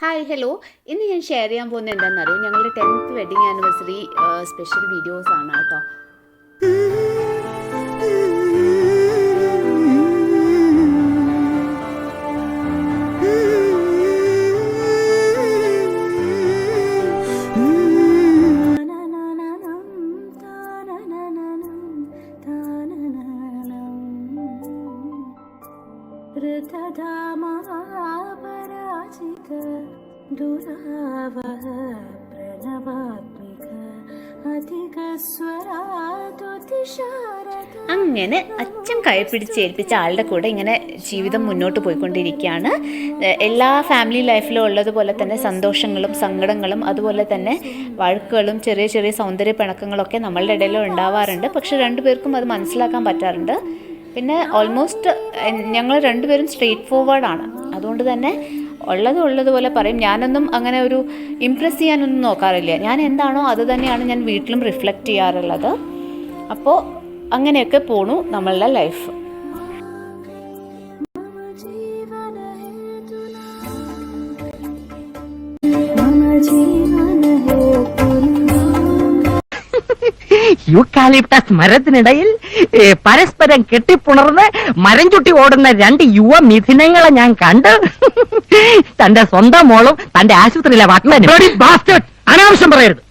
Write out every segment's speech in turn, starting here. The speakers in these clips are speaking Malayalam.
Hi hello. ഇന്ന് ഞാൻ ഷെയർ ചെയ്യാൻ പോകുന്നത് എന്താണെന്നറിയോ, ഞങ്ങളുടെ 10th wedding anniversary special videos ആണ് കേട്ടോ. അങ്ങനെ അച്ഛൻ കൈ പിടിച്ചേൽപ്പിച്ച ആളുടെ കൂടെ ഇങ്ങനെ ജീവിതം മുന്നോട്ട് പോയിക്കൊണ്ടിരിക്കുകയാണ്. എല്ലാ ഫാമിലി ലൈഫിലും ഉള്ളതുപോലെ തന്നെ സന്തോഷങ്ങളും സങ്കടങ്ങളും അതുപോലെ തന്നെ വഴക്കുകളും ചെറിയ ചെറിയ സൗന്ദര്യ പിണക്കങ്ങളൊക്കെ നമ്മളുടെ ഇടയിലും ഉണ്ടാവാറുണ്ട്. പക്ഷെ രണ്ടുപേർക്കും അത് മനസ്സിലാക്കാൻ പറ്റാറുണ്ട്. പിന്നെ ഓൾമോസ്റ്റ് ഞങ്ങൾ രണ്ടുപേരും സ്ട്രെയിറ്റ് ഫോർവേഡാണ്. അതുകൊണ്ട് തന്നെ ഉള്ളതുപോലെ പറയും. ഞാനൊന്നും അങ്ങനെ ഒരു ഇംപ്രസ് ചെയ്യാനൊന്നും നോക്കാറില്ല. ഞാൻ എന്താണോ അത് തന്നെയാണ് ഞാൻ വീട്ടിലും റിഫ്ലക്റ്റ് ചെയ്യാറുള്ളത്. അപ്പോൾ അങ്ങനെയൊക്കെ പോണു നമ്മളുടെ ലൈഫ്. യൂക്കാലിപ്റ്റസ് മരത്തിനിടയിൽ പരസ്പരം കെട്ടിപ്പുണർന്ന് മരം ചുട്ടി ഓടുന്ന രണ്ട് യുവ മിഥുനങ്ങളെ ഞാൻ കണ്ട്. തന്റെ സ്വന്തം മോളും തന്റെ ആശുപത്രിയിലെ വാക്മനും. അനാവശ്യം പറയരുത്.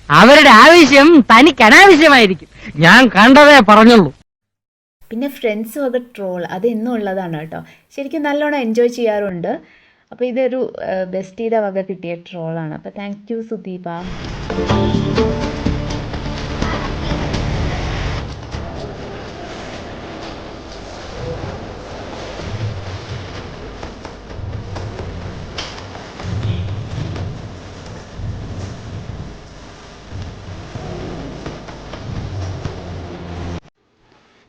അവരുടെ ആവശ്യം തനിക്ക് അനാവശ്യമായിരിക്കും. ഞാൻ കണ്ടതേ പറഞ്ഞുള്ളൂ. പിന്നെ ഫ്രണ്ട്സ് വക ട്രോൾ അത് എന്നും ഉള്ളതാണ് കേട്ടോ. ശരിക്കും നല്ലോണം എൻജോയ് ചെയ്യാറുണ്ട്. അപ്പോൾ ഇതൊരു ബെസ്റ്റീയുടെ വക കിട്ടിയ ട്രോളാണ്. അപ്പോൾ താങ്ക് യു സുദീപ.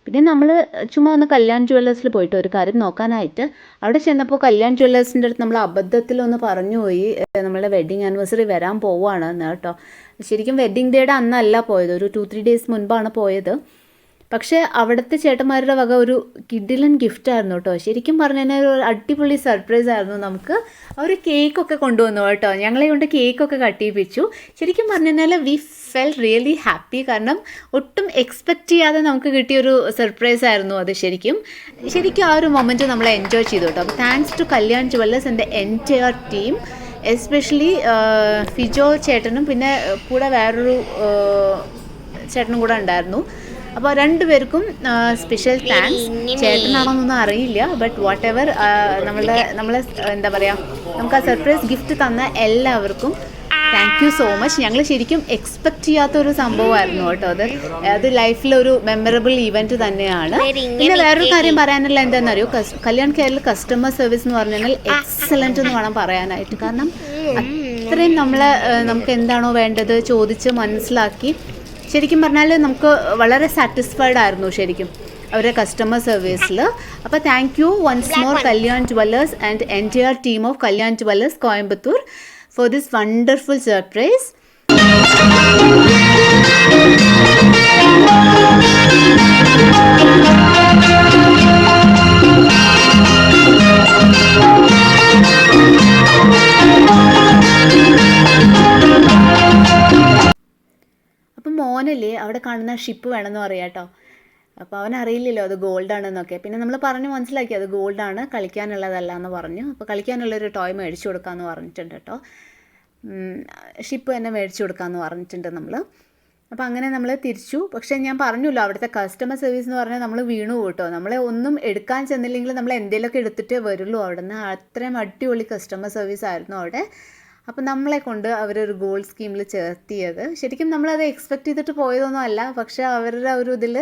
പിന്നെ നമ്മൾ ചുമ്മാ ഒന്ന് കല്യാൺ ജ്വല്ലേഴ്സിൽ പോയിട്ട് ഒരു കാര്യം നോക്കാനായിട്ട് അവിടെ ചെന്നപ്പോൾ കല്യാൺ ജ്വല്ലേഴ്സിൻ്റെ അടുത്ത് നമ്മൾ അബദ്ധത്തിലൊന്ന് പറഞ്ഞു പോയി നമ്മളുടെ വെഡ്ഡിങ് ആനിവേഴ്സറി വരാൻ പോവുകയാണെന്ന് കേട്ടോ. ശരിക്കും വെഡ്ഡിങ് ഡേയുടെ അന്നല്ല പോയത്, ഒരു 2-3 ഡേയ്സ് മുൻപാണ് പോയത്. പക്ഷേ അവിടുത്തെ ചേട്ടന്മാരുടെ വക ഒരു കിഡിലൻ ഗിഫ്റ്റായിരുന്നു കേട്ടോ. ശരിക്കും പറഞ്ഞു കഴിഞ്ഞാൽ ഒരു അടിപൊളി സർപ്രൈസ് ആയിരുന്നു. നമുക്ക് അവർ കേക്കൊക്കെ കൊണ്ടുവന്നു കേട്ടോ. ഞങ്ങളെ കൊണ്ട് കേക്കൊക്കെ കട്ട് ചെയ്യിപ്പിച്ചു. ശരിക്കും പറഞ്ഞു കഴിഞ്ഞാൽ വി ഫെൽ റിയലി ഹാപ്പി. കാരണം ഒട്ടും എക്സ്പെക്റ്റ് ചെയ്യാതെ നമുക്ക് കിട്ടിയൊരു സർപ്രൈസ് ആയിരുന്നു അത്. ശരിക്കും ആ ഒരു മൊമെൻറ്റ് നമ്മൾ എൻജോയ് ചെയ്തു കേട്ടോ. അപ്പോൾ thanks to Kalyan Jewellers and the entire team, especially Fijo ചേട്ടനും പിന്നെ കൂടെ വേറൊരു ചേട്ടനും കൂടെ ഉണ്ടായിരുന്നു. അപ്പോൾ രണ്ടുപേർക്കും സ്പെഷ്യൽ താങ്ക്സ്. ചേട്ടനാണോന്നൊന്നും അറിയില്ല, ബട്ട് വാട്ട് എവർ നമ്മളെ എന്താ പറയുക, നമുക്ക് ആ സർപ്രൈസ് ഗിഫ്റ്റ് തന്ന എല്ലാവർക്കും താങ്ക് യു സോ മച്ച്. ഞങ്ങൾ ശരിക്കും എക്സ്പെക്റ്റ് ചെയ്യാത്തൊരു സംഭവമായിരുന്നു കേട്ടോ അത് ലൈഫിലൊരു മെമ്മറബിൾ ഇവൻറ്റ് തന്നെയാണ്. പിന്നെ വേറൊരു കാര്യം പറയാനുള്ള എന്താണെന്നറിയോ, കല്യാൺ കെയറിൽ കസ്റ്റമർ സർവീസ് എന്ന് പറഞ്ഞു കഴിഞ്ഞാൽ എക്സലൻറ്റ് എന്ന് വേണം പറയാനായിട്ട്. കാരണം അത്രയും നമുക്ക് എന്താണോ വേണ്ടത് ചോദിച്ച് മനസ്സിലാക്കി ശരിക്കും പറഞ്ഞാൽ നമുക്ക് വളരെ സാറ്റിസ്ഫൈഡ് ആയിരുന്നു ശരിക്കും അവരുടെ കസ്റ്റമർ സർവീസിൽ. അപ്പോൾ thank you once more Kalyan Jewellers and entire team of Kalyan Jewellers Coimbatore for this wonderful surprise. അപ്പം മോനല്ലേ അവിടെ കാണുന്ന ഷിപ്പ് വേണമെന്ന് പറയാം കേട്ടോ. അപ്പോൾ അവനറിയില്ലല്ലോ അത് ഗോൾഡാണെന്നൊക്കെ. പിന്നെ നമ്മൾ പറഞ്ഞ് മനസ്സിലാക്കി അത് ഗോൾഡാണ്, കളിക്കാനുള്ളതല്ല എന്ന് പറഞ്ഞു. അപ്പോൾ കളിക്കാനുള്ളൊരു ടോയ് മേടിച്ചു കൊടുക്കാമെന്ന് പറഞ്ഞിട്ടുണ്ട് കേട്ടോ. ഷിപ്പ് തന്നെ മേടിച്ചു കൊടുക്കാമെന്ന് പറഞ്ഞിട്ടുണ്ട് നമ്മൾ. അപ്പോൾ അങ്ങനെ നമ്മൾ തിരിച്ചു. പക്ഷേ ഞാൻ പറഞ്ഞല്ലോ അവിടുത്തെ കസ്റ്റമർ സർവീസ് എന്ന് പറഞ്ഞാൽ നമ്മൾ വീണു കേട്ടോ. നമ്മളെ ഒന്നും എടുക്കാൻ ചെന്നില്ലെങ്കിൽ നമ്മൾ എന്തെങ്കിലുമൊക്കെ എടുത്തിട്ടേ വരുള്ളൂ അവിടെ നിന്ന്. അത്രയും അടിപൊളി കസ്റ്റമർ സർവീസ് ആയിരുന്നു അവിടെ. അപ്പോൾ നമ്മളെ കൊണ്ട് അവരൊരു ഗോൾഡ് സ്കീമിൽ ചേർത്തിയത്. ശരിക്കും നമ്മളത് എക്സ്പെക്റ്റ് ചെയ്തിട്ട് പോയതൊന്നും അല്ല, പക്ഷേ അവരുടെ ഒരു ഇതിൽ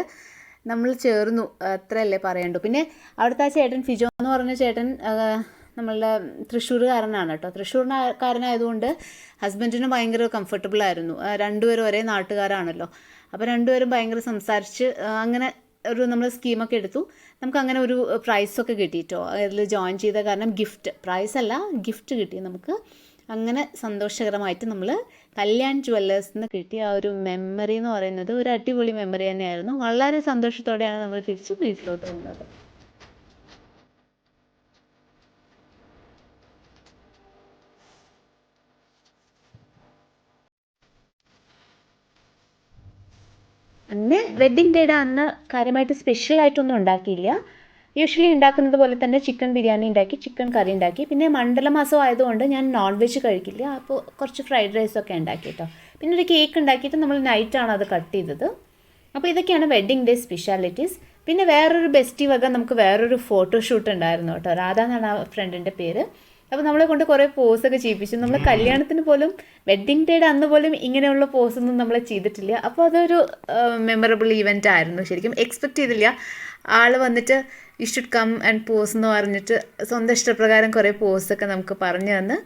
നമ്മൾ ചേർന്നു, അത്രയല്ലേ പറയണ്ടു. പിന്നെ അവിടുത്തെ ആ ചേട്ടൻ ഫിജോ എന്ന് പറഞ്ഞ ചേട്ടൻ നമ്മളുടെ തൃശ്ശൂർകാരനാണ് കേട്ടോ. തൃശ്ശൂർക്കാരനായതുകൊണ്ട് ഹസ്ബൻഡിന് ഭയങ്കര കംഫർട്ടബിൾ ആയിരുന്നു. രണ്ടുപേരും ഒരേ നാട്ടുകാരാണല്ലോ. അപ്പോൾ രണ്ടുപേരും ഭയങ്കര സംസാരിച്ച് അങ്ങനെ ഒരു നമ്മൾ സ്കീമൊക്കെ എടുത്തു. നമുക്ക് അങ്ങനെ ഒരു പ്രൈസൊക്കെ കിട്ടിയിട്ടോ അതിൽ ജോയിൻ ചെയ്ത കാരണം. ഗിഫ്റ്റ് പ്രൈസ് അല്ല, ഗിഫ്റ്റ് കിട്ടി നമുക്ക്. അങ്ങനെ സന്തോഷകരമായിട്ട് നമ്മൾ കല്യാൺ ജ്വല്ലേഴ്സിൽ നിന്ന് കിട്ടിയ ആ ഒരു മെമ്മറി എന്ന് പറയുന്നത് ഒരു അടിപൊളി മെമ്മറി തന്നെയായിരുന്നു. വളരെ സന്തോഷത്തോടെയാണ് നമ്മൾ തിരിച്ച് വീട്ടിലോട്ട് വന്നത്. അങ്ങനെ വെഡ്ഡിങ് ഡേയുടെ അന്ന് കാര്യമായിട്ട് സ്പെഷ്യലായിട്ടൊന്നും ഉണ്ടാക്കിയില്ല. യൂഷ്വലി ഉണ്ടാക്കുന്നത് പോലെ തന്നെ ചിക്കൻ ബിരിയാണി ഉണ്ടാക്കി, ചിക്കൻ കറി ഉണ്ടാക്കി. പിന്നെ മണ്ഡലമാസം ആയതുകൊണ്ട് ഞാൻ നോൺ വെജ് കഴിക്കില്ല, അപ്പോൾ കുറച്ച് ഫ്രൈഡ് റൈസൊക്കെ ഉണ്ടാക്കി കേട്ടോ. പിന്നെ ഒരു കേക്ക് ഉണ്ടാക്കിയിട്ട് നമ്മൾ നൈറ്റാണ് അത് കട്ട് ചെയ്തത്. അപ്പോൾ ഇതൊക്കെയാണ് വെഡ്ഡിങ് ഡേ സ്പെഷ്യാലിറ്റീസ്. പിന്നെ വേറൊരു ബെസ്റ്റി വക നമുക്ക് വേറൊരു ഫോട്ടോഷൂട്ട് ഉണ്ടായിരുന്നു കേട്ടോ. രാധ എന്നാണ് ആ ഫ്രണ്ടിൻ്റെ പേര്. അപ്പോൾ നമ്മളെ കൊണ്ട് കുറേ പോസൊക്കെ ചെയ്യിപ്പിച്ചു. നമ്മൾ കല്യാണത്തിന് പോലും വെഡ്ഡിങ് ഡേയുടെ അന്ന് പോലും ഇങ്ങനെയുള്ള പോസൊന്നും നമ്മൾ ചെയ്തിട്ടില്ല. അപ്പോൾ അതൊരു മെമ്മറബിൾ ഈവൻ്റ് ആയിരുന്നു. ശരിക്കും എക്സ്പെക്റ്റ് ചെയ്തില്ല. ആൾ വന്നിട്ട് you should come and pose എന്ന് പറഞ്ഞിട്ട് സ്വന്തം ഇഷ്ടപ്രകാരം കുറേ പോസൊക്കെ നമുക്ക് പറഞ്ഞു തന്ന്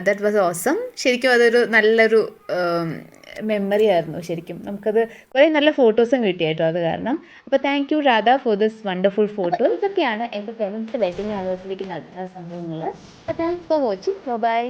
ദാറ്റ് വാസ് ഓസം. ശരിക്കും അതൊരു നല്ലൊരു മെമ്മറി ആയിരുന്നു. ശരിക്കും നമുക്കത് കുറേ നല്ല ഫോട്ടോസും കിട്ടിയായിട്ടോ അത് കാരണം. അപ്പോൾ thank U Radha for this wonderful photo. ഇതൊക്കെയാണ് എൻ്റെ ഫ്രണ്ട്സ് വെഡിങ് ആനിവേഴ്സറിക്ക് നടന്ന സംഭവങ്ങൾ. Thanks for watching. ബൈ.